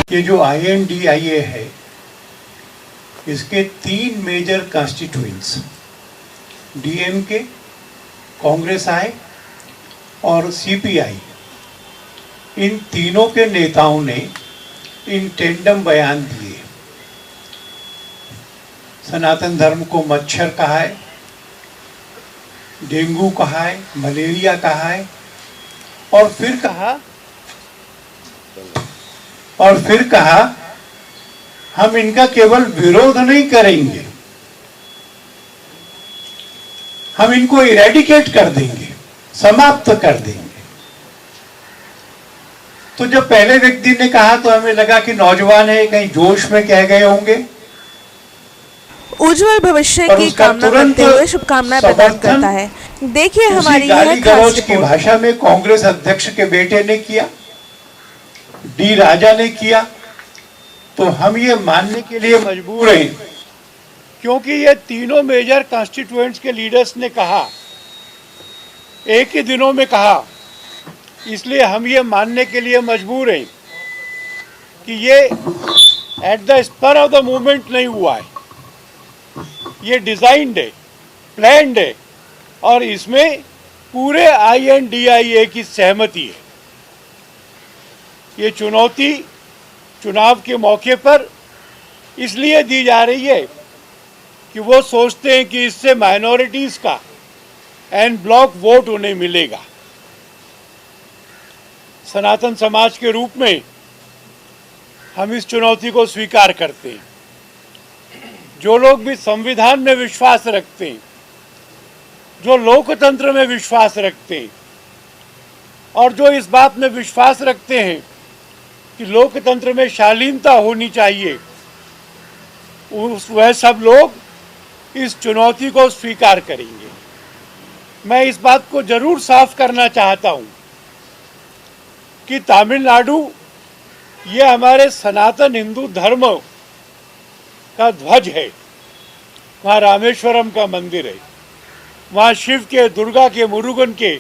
ये जो INDIA है, इसके 3 मेजर कॉन्स्टिट्यूएंट्स DMK, कांग्रेस आए और CPI, इन तीनों के नेताओं ने इन टेंडम बयान दिए। सनातन धर्म को मच्छर कहा है, डेंगू कहा है, मलेरिया कहा है, और फिर कहा हम इनका केवल विरोध नहीं करेंगे, हम इनको इरेडिकेट कर देंगे, समाप्त कर देंगे। तो जब पहले व्यक्ति ने कहा तो हमें लगा कि नौजवान है, कहीं जोश में कह गए होंगे। उज्जवल भविष्य की कामना करते हुए शुभकामनाएं प्रदान करता है। देखिए हमारी गाली गलौज की भाषा में कांग्रेस अध्यक्ष के बेटे ने किया, डी राजा ने किया। तो हम ये मानने के लिए मजबूर हैं, क्योंकि ये तीनों मेजर कॉन्स्टिट्यूएंट्स के लीडर्स ने कहा, एक ही दिनों में कहा, इसलिए हम ये मानने के लिए मजबूर हैं कि ये at the spur of the movement नहीं हुआ है, ये डिजाइन्ड है, प्लान्ड है, और इसमें पूरे INDIA की सहमति है। ये चुनौती चुनाव के मौके पर इसलिए दी जा रही है कि वो सोचते हैं कि इससे माइनॉरिटीज का एन ब्लॉक वोट उन्हें मिलेगा। सनातन समाज के रूप में हम इस चुनौती को स्वीकार करते हैं। जो लोग भी संविधान में विश्वास रखते हैं, जो लोकतंत्र में विश्वास रखते हैं, और जो इस बात में विश्वास रखते हैं कि लोकतंत्र में शालीनता होनी चाहिए, वह सब लोग इस चुनौती को स्वीकार करेंगे। मैं इस बात को जरूर साफ करना चाहता हूं कि तमिलनाडु ये हमारे सनातन हिंदू धर्म का ध्वज है। वहाँ रामेश्वरम का मंदिर है, वहाँ शिव के, दुर्गा के, मुरुगन के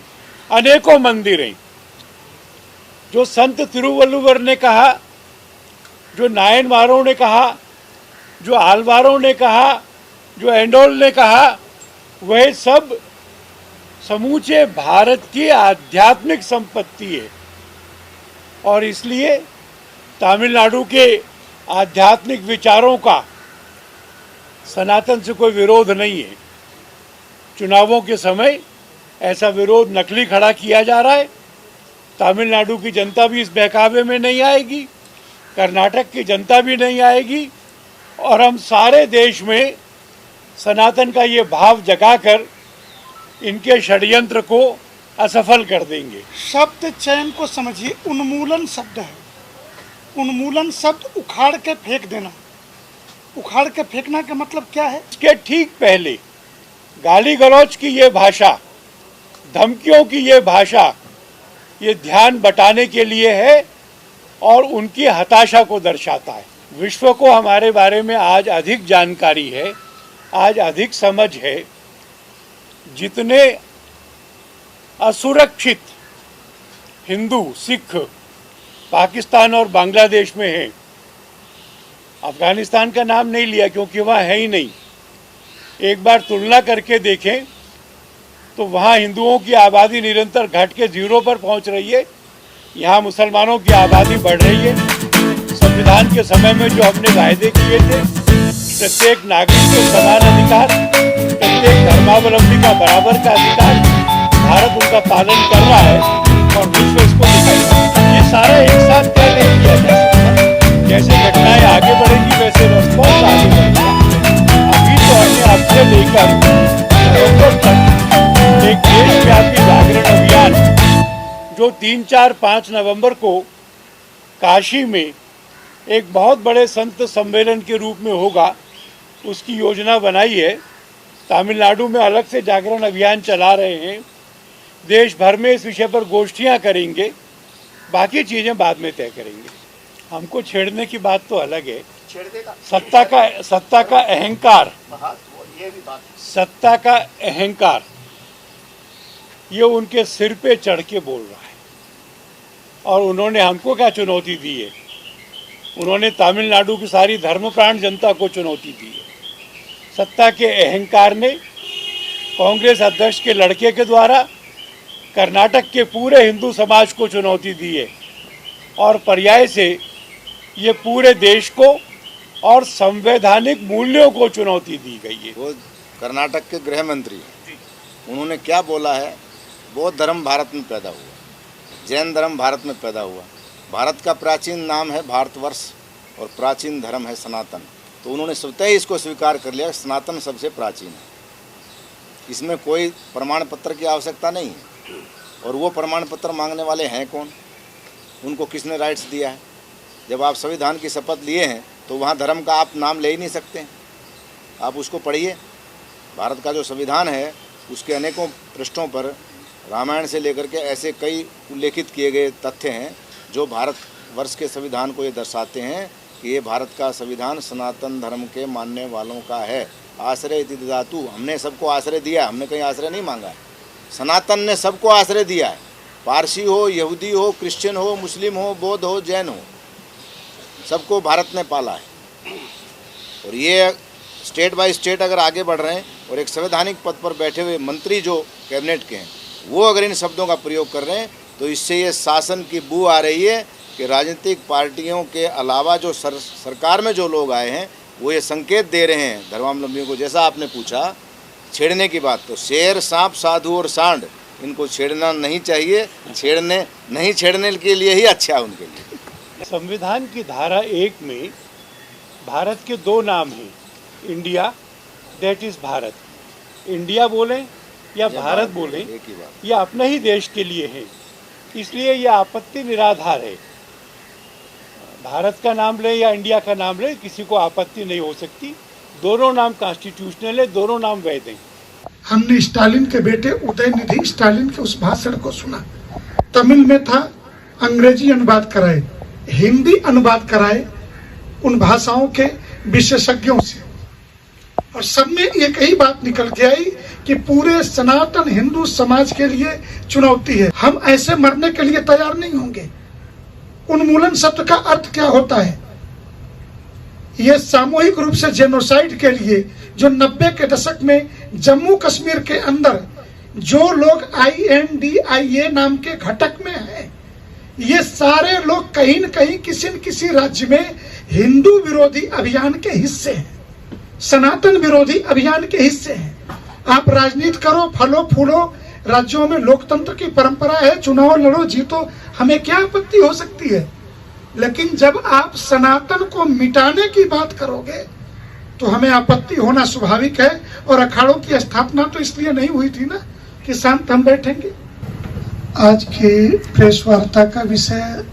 अनेकों मंदिर हैं। जो संत तिरुवल्लुवर ने कहा, जो नायनमारों ने कहा, जो आलवारों ने कहा, जो एंडोल ने कहा, वह सब समूचे भारत की आध्यात्मिक संपत्ति है। और इसलिए तमिलनाडु के आध्यात्मिक विचारों का सनातन से कोई विरोध नहीं है। चुनावों के समय ऐसा विरोध नकली खड़ा किया जा रहा है। तमिलनाडु की जनता भी इस बहकावे में नहीं आएगी, कर्नाटक की जनता भी नहीं आएगी, और हम सारे देश में सनातन का ये भाव जगाकर इनके षड्यंत्र को असफल कर देंगे। शब्द चयन को समझिए, उन्मूलन शब्द है। उन्मूलन शब्द उखाड़ के फेंक देना। उखाड़ के फेंकना का मतलब क्या है? इसके ठीक पहले गाली गलौज की ये भाषा, धमकियों की ये भाषा, ये ध्यान बटाने के लिए है और उनकी हताशा को दर्शाता है। विश्व को हमारे बारे में आज अधिक जानकारी है, आज अधिक समझ है। जितने असुरक्षित हिंदू, सिख पाकिस्तान और बांग्लादेश में हैं, अफगानिस्तान का नाम नहीं लिया क्योंकि वहाँ है ही नहीं, एक बार तुलना करके देखें तो वहाँ हिंदुओं की आबादी निरंतर घट के 0 पर पहुँच रही है, यहाँ मुसलमानों की आबादी बढ़ रही है। संविधान के समय में जो हमने वायदे किए थे, प्रत्येक नागरिक को समान अधिकार, प्रत्येक धर्मावलंबी का बराबर का अधिकार, भारत उनका पालन कर रहा है और विश्व इसको दिखाई। ये सारा एक साथ क्या नहीं किया जा सकता। जैसे घटनाएं आगे बढ़ेंगी वैसे रिस्पॉन्स आगे बढ़ेगा। अभी तो हमने अब से लेकर नवंबर तक एक देशव्यापी जागरण अभियान, जो 3, 4, 5 नवंबर को काशी में एक बहुत बड़े संत सम्मेलन के रूप में होगा, उसकी योजना बनाई है। तमिलनाडु में अलग से जागरण अभियान चला रहे हैं। देश भर में इस विषय पर गोष्ठियां करेंगे, बाकी चीज़ें बाद में तय करेंगे। हमको छेड़ने की बात तो अलग है। सत्ता का अहंकार, सत्ता का अहंकार, ये उनके सिर पे चढ़ के बोल रहा है। और उन्होंने हमको क्या चुनौती दी है उन्होंने तमिलनाडु की सारी धर्मप्राण जनता को चुनौती दी है। सत्ता के अहंकार ने कांग्रेस अध्यक्ष के लड़के के द्वारा कर्नाटक के पूरे हिंदू समाज को चुनौती दी है और पर्याय से ये पूरे देश को और संवैधानिक मूल्यों को चुनौती दी गई है। वो कर्नाटक के गृह मंत्री, उन्होंने क्या बोला है, बौद्ध धर्म भारत में पैदा हुआ, जैन धर्म भारत में पैदा हुआ, भारत का प्राचीन नाम है भारतवर्ष और प्राचीन धर्म है सनातन। तो उन्होंने स्वतः ही इसको स्वीकार कर लिया, सनातन सबसे प्राचीन है, इसमें कोई प्रमाण पत्र की आवश्यकता नहीं है। और वो प्रमाण पत्र मांगने वाले हैं कौन, उनको किसने राइट्स दिया है? जब आप संविधान की शपथ लिए हैं तो वहाँ धर्म का आप नाम ले ही नहीं सकते। आप उसको पढ़िए, भारत का जो संविधान है उसके अनेकों पृष्ठों पर रामायण से लेकर के ऐसे कई उल्लेखित किए गए तथ्य हैं जो भारत वर्ष के संविधान को ये दर्शाते हैं कि ये भारत का संविधान सनातन धर्म के मानने वालों का है। आश्रय इति ददातु, हमने सबको आश्रय दिया, हमने कहीं आश्रय नहीं मांगा है। सनातन ने सबको आश्रय दिया है, पारसी हो, यहूदी हो, क्रिश्चियन हो, मुस्लिम हो, बौद्ध हो, जैन हो, सबको भारत ने पाला है। और ये स्टेट बाय स्टेट अगर आगे बढ़ रहे हैं और एक संवैधानिक पद पर बैठे हुए मंत्री जो कैबिनेट के हैं वो अगर इन शब्दों का प्रयोग कर रहे हैं तो इससे ये शासन की बू आ रही है कि राजनीतिक पार्टियों के अलावा जो सरकार में जो लोग आए हैं वो ये संकेत दे रहे हैं धर्मावलंबियों को। जैसा आपने पूछा छेड़ने की बात, तो शेर, सांप, साधु और सांड, इनको छेड़ना नहीं चाहिए, नहीं छेड़ने के लिए ही अच्छा है उनके लिए। संविधान की धारा 1 में भारत के 2 नाम हैं, India, that is Bharat. India बोलें या भारत बोलें, यह अपने ही देश के लिए है, इसलिए यह आपत्ति निराधार है। भारत का नाम ले या इंडिया का नाम ले, किसी को आपत्ति नहीं हो सकती। दोनों नाम कॉन्स्टिट्यूशनल है, दोनों नाम वैध हैं। हमने स्टालिन के बेटे उदयनिधि स्टालिन के उस भाषण को सुना, तमिल में था, अंग्रेजी अनुवाद कराए, हिंदी अनुवाद कराए उन भाषाओं के विशेषज्ञों से, और सब में एक ही बात निकल के आई कि पूरे सनातन हिंदू समाज के लिए चुनौती है। हम ऐसे मरने के लिए तैयार नहीं होंगे। उन्मूलन शब्द का अर्थ क्या होता है? ये सामूहिक रूप से जेनोसाइड के लिए जो 90 के दशक में जम्मू कश्मीर के अंदर जो लोग INDIA नाम के घटक में हैं, ये सारे लोग कहीं न कहीं किसी न किसी राज्य में हिंदू विरोधी अभियान के हिस्से हैं, सनातन विरोधी अभियान के हिस्से हैं। आप राजनीति करो, फलो फूलो, राज्यों में लोकतंत्र की परंपरा है, चुनाव लड़ो, जीतो, हमें क्या आपत्ति हो सकती है। लेकिन जब आप सनातन को मिटाने की बात करोगे तो हमें आपत्ति होना स्वाभाविक है। और अखाड़ों की स्थापना तो इसलिए नहीं हुई थी ना कि शांत हम बैठेंगे। आज की प्रेस वार्ता का विषय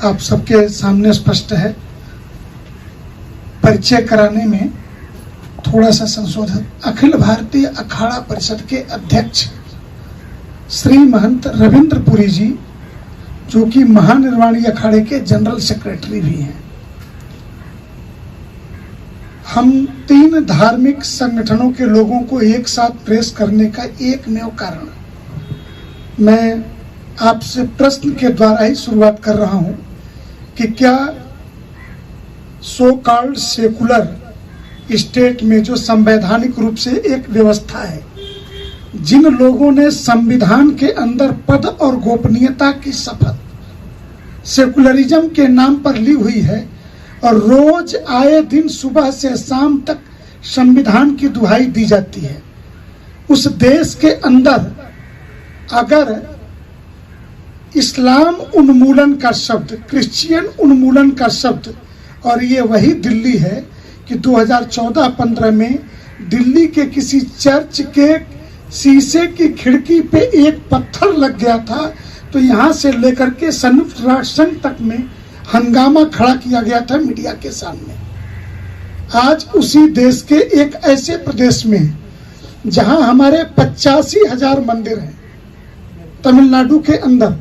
आप सबके सामने स्पष्ट है। परिचय कराने में थोड़ा सा संशोधन। अखिल भारतीय अखाड़ा परिषद के अध्यक्ष श्री महंत रविंद्रपुरी जी, जो कि महानिर्वाणी अखाड़े के जनरल सेक्रेटरी भी हैं। हम 3 धार्मिक संगठनों के लोगों को एक साथ प्रेस करने का एकमेव कारण, मैं आपसे प्रश्न के द्वारा ही शुरुआत कर रहा हूं कि क्या सो कॉल्ड सेकुलर स्टेट में जो संवैधानिक रूप से एक व्यवस्था है, जिन लोगों ने संविधान के अंदर पद और गोपनीयता की शपथ सेकुलरिज्म के नाम पर ली हुई है और रोज आए दिन सुबह से शाम तक संविधान की दुहाई दी जाती है, उस देश के अंदर अगर इस्लाम उन्मूलन का शब्द, क्रिश्चियन उन्मूलन का शब्द, और ये वही दिल्ली है कि 2014-15 में दिल्ली के किसी चर्च के शीशे की खिड़की पे एक पत्थर लग गया था तो यहाँ से लेकर के संयुक्त राष्ट्र संघ तक में हंगामा खड़ा किया गया था मीडिया के सामने। आज उसी देश के एक ऐसे प्रदेश में जहां हमारे 85,000 मंदिर हैं तमिलनाडु के अंदर,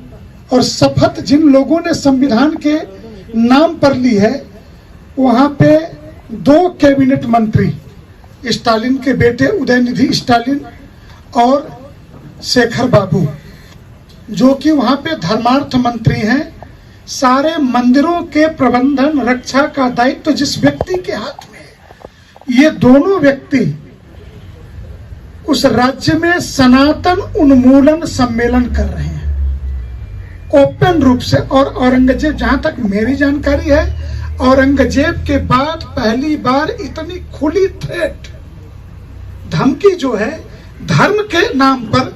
और शपथ जिन लोगों ने संविधान के नाम पर ली है, वहां पे 2 कैबिनेट मंत्री, स्टालिन के बेटे उदयनिधि स्टालिन और शेखर बाबू, जो कि वहां पे धर्मार्थ मंत्री हैं, सारे मंदिरों के प्रबंधन रक्षा का दायित्व जिस व्यक्ति के हाथ में है, ये दोनों व्यक्ति उस राज्य में सनातन उन्मूलन सम्मेलन कर रहे हैं ओपन रूप से। और औरंगजेब, जहां तक मेरी जानकारी है, औरंगजेब के बाद पहली बार इतनी खुली थ्रेट, धमकी जो है धर्म के नाम पर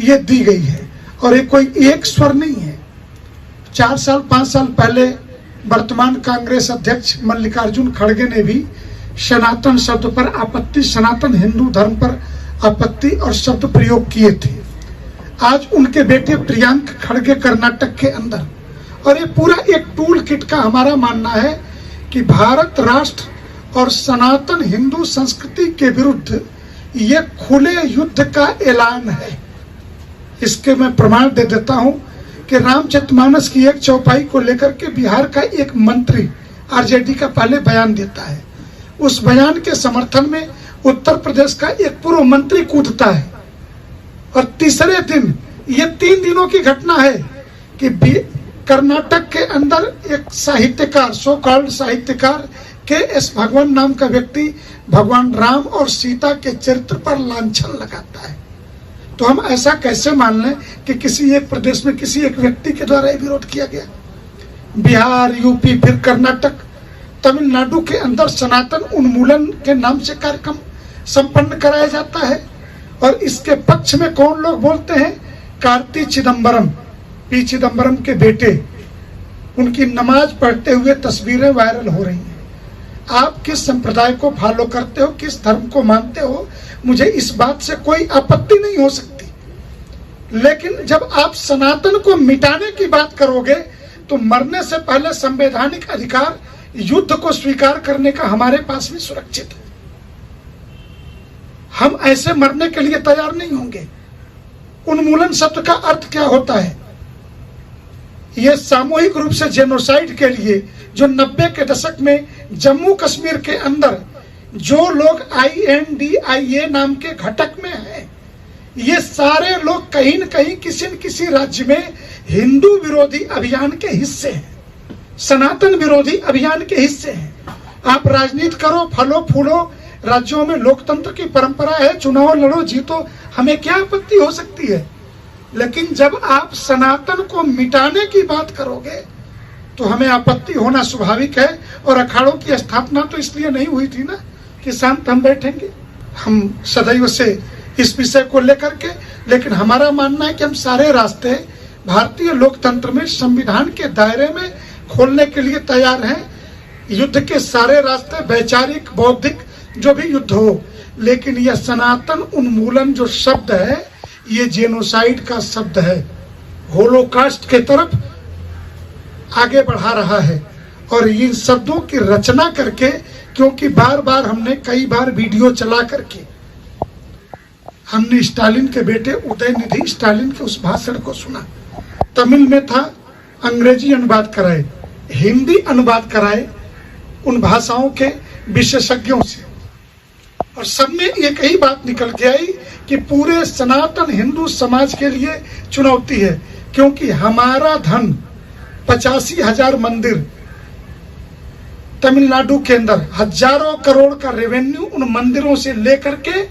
यह दी गई है। और ये कोई एक स्वर नहीं है। 4 साल 5 साल पहले वर्तमान कांग्रेस अध्यक्ष मल्लिकार्जुन खड़गे ने भी सनातन शब्द पर आपत्ति, सनातन हिंदू धर्म पर आपत्ति और शब्द प्रयोग किए थे। आज उनके बेटे प्रियंक खड़गे कर्नाटक के अंदर, और ये पूरा एक टूल किट का हमारा मानना है कि भारत राष्ट्र और सनातन हिंदू संस्कृति के विरुद्ध ये खुले युद्ध का ऐलान है। इसके मैं प्रमाण दे देता हूं कि रामचरितमानस की एक चौपाई को लेकर के बिहार का एक मंत्री आरजेडी का पहले बयान देता है। उस बयान के समर्थन में उत्तर प्रदेश का एक पूर्व मंत्री कूदता है। और तीसरे दिन, ये 3 दिनों की घटना है कि कर्नाटक के अंदर एक साहित्यकार, सो कॉल्ड साहित्यकार के.एस. भगवान नाम का व्यक्ति भगवान राम और सीता के चरित्र पर लांछन लगाता है। तो हम ऐसा कैसे मान लें कि किसी एक प्रदेश में किसी एक व्यक्ति के द्वारा विरोध किया गया? बिहार, यूपी, फिर कर्नाटक, तमिलनाडु के अंदर सनातन उन्मूलन के नाम से कार्यक्रम संपन्न कराया जाता है। और इसके पक्ष में कौन लोग बोलते हैं? कार्ति चिदम्बरम, पी चिदम्बरम के बेटे, उनकी नमाज पढ़ते हुए तस्वीरें वायरल हो रही हैं। आप किस संप्रदाय को फॉलो करते हो, किस धर्म को मानते हो, मुझे इस बात से कोई आपत्ति नहीं हो सकती। लेकिन जब आप सनातन को मिटाने की बात करोगे तो मरने से पहले संवैधानिक अधिकार युद्ध को स्वीकार करने का हमारे पास भी सुरक्षित है। हम ऐसे मरने के लिए तैयार नहीं होंगे। उन्मूलन शब्द का अर्थ क्या होता है? यह सामूहिक रूप से जेनोसाइड के लिए जो 90 के दशक में जम्मू कश्मीर के अंदर जो लोग INDIA नाम के घटक में हैं, ये सारे लोग कहीं न कहीं किसी न किसी राज्य में हिंदू विरोधी अभियान के हिस्से हैं, सनातन विरोधी अभियान के हिस्से हैं। आप राजनीति करो, फलो फूलो, राज्यों में लोकतंत्र की परंपरा है, चुनाव लड़ो, जीतो, हमें क्या आपत्ति हो सकती है। लेकिन जब आप सनातन को मिटाने की बात करोगे तो हमें आपत्ति होना स्वाभाविक है। और अखाड़ों की स्थापना तो इसलिए नहीं हुई थी ना कि शांत हम बैठेंगे। हम सदैव से इस विषय को लेकर के, लेकिन हमारा मानना है कि हम सारे रास्ते भारतीय लोकतंत्र में संविधान के दायरे में खोलने के लिए तैयार हैं। युद्ध के सारे रास्ते, वैचारिक, बौद्धिक, जो भी युद्ध हो, लेकिन यह सनातन उन्मूलन जो शब्द है, ये जेनोसाइड का शब्द है, होलोकास्ट के तरफ आगे बढ़ा रहा है। और इन शब्दों की रचना करके, क्योंकि बार बार हमने कई बार वीडियो चला करके हमने स्टालिन के बेटे उदयनिधि स्टालिन के उस भाषण को सुना। तमिल में था, अंग्रेजी अनुवाद कराए, हिंदी अनुवाद कराए उन भाषाओं के विशेषज्ञों से, और सब में एक ही बात निकल के आई कि पूरे सनातन हिंदू समाज के लिए चुनौती है। क्योंकि हमारा धन 85,000 मंदिर तमिलनाडु के अंदर, हजारों करोड़ का रेवेन्यू उन मंदिरों से लेकर के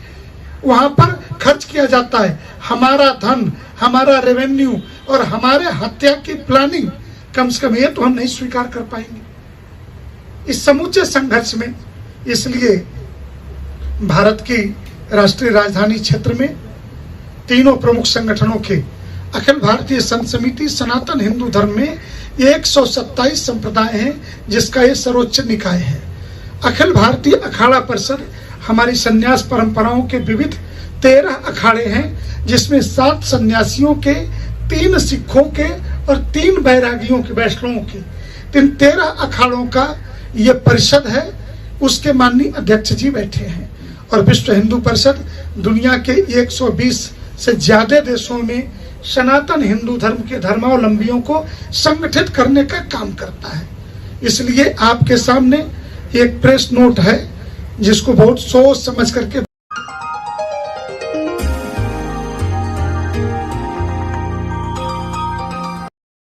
वहां पर खर्च किया जाता है। हमारा धन, हमारा रेवेन्यू और हमारे हत्या की प्लानिंग, कम से कम ये तो हम नहीं स्वीकार कर पाएंगे इस समूचे संघर्ष में। इसलिए भारत की राष्ट्रीय राजधानी क्षेत्र में तीनों प्रमुख संगठनों के अखिल भारतीय संत समिति सनातन हिंदू धर्म में 127 संप्रदाय हैं, जिसका ये सर्वोच्च निकाय है। अखिल भारतीय अखाड़ा परिषद हमारी संन्यास परंपराओं के विविध 13 अखाड़े हैं, जिसमें 7 सन्यासियों के, 3 सिखों के और 3 बैरागियों के, वैष्णवों के। 13 अखाड़ों का ये परिषद है। उसके माननीय अध्यक्ष जी बैठे हैं। और विश्व हिंदू परिषद दुनिया के 120 से ज्यादा देशों में सनातन हिंदू धर्म के धर्मावलंबियों को संगठित करने का काम करता है। इसलिए आपके सामने एक प्रेस नोट है, जिसको बहुत सोच समझ करके